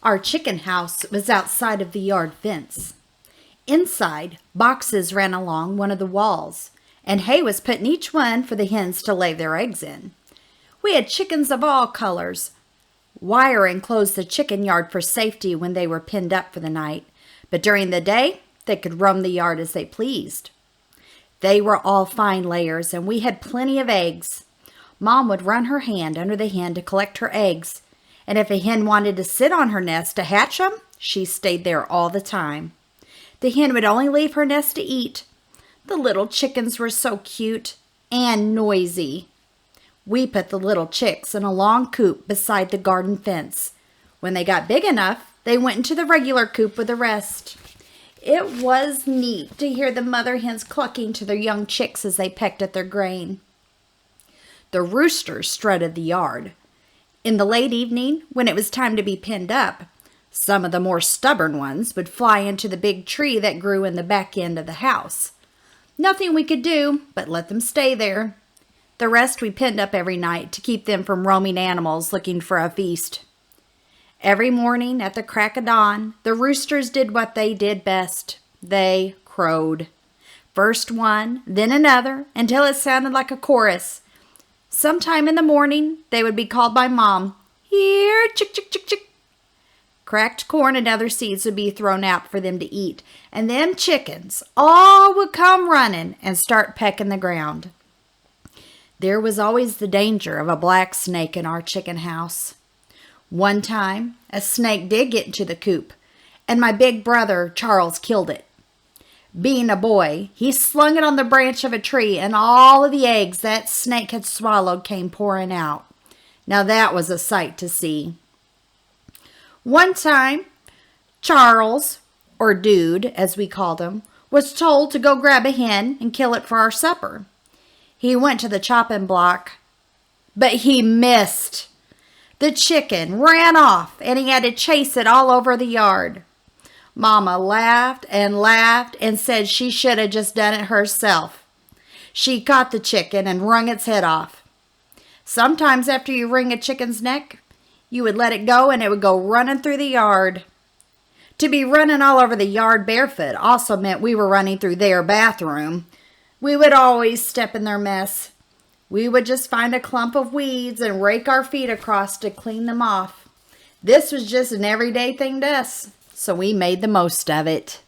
Our chicken house was outside of the yard fence. Inside, boxes ran along one of the walls, and hay was put in each one for the hens to lay their eggs in. We had chickens of all colors. Wire enclosed the chicken yard for safety when they were penned up for the night, but during the day, they could roam the yard as they pleased. They were all fine layers, and we had plenty of eggs. Mom would run her hand under the hen to collect her eggs, and if a hen wanted to sit on her nest to hatch them, she stayed there all the time. The hen would only leave her nest to eat. The little chickens were so cute and noisy. We put the little chicks in a long coop beside the garden fence. When they got big enough, they went into the regular coop with the rest. It was neat to hear the mother hens clucking to their young chicks as they pecked at their grain. The roosters strutted the yard. In the late evening, when it was time to be pinned up, some of the more stubborn ones would fly into the big tree that grew in the back end of the house. Nothing we could do but let them stay there. The rest we pinned up every night to keep them from roaming animals looking for a feast. Every morning at the crack of dawn, the roosters did what they did best. They crowed. First one, then another, until it sounded like a chorus. Sometime in the morning, they would be called by Mom. Here, chick, chick, chick, chick. Cracked corn and other seeds would be thrown out for them to eat, and them chickens all would come running and start pecking the ground. There was always the danger of a black snake in our chicken house. One time, a snake did get into the coop, and my big brother, Charles, killed it. Being a boy, he slung it on the branch of a tree, and all of the eggs that snake had swallowed came pouring out. Now that was a sight to see. One time, Charles, or Dude, as we called him, was told to go grab a hen and kill it for our supper. He went to the chopping block, but he missed. The chicken ran off, and he had to chase it all over the yard. Mama laughed and said she should have just done it herself. She caught the chicken and wrung its head off. Sometimes after you wring a chicken's neck, you would let it go and it would go running through the yard. To be running all over the yard barefoot also meant we were running through their bathroom. We would always step in their mess. We would just find a clump of weeds and rake our feet across to clean them off. This was just an everyday thing to us, so we made the most of it.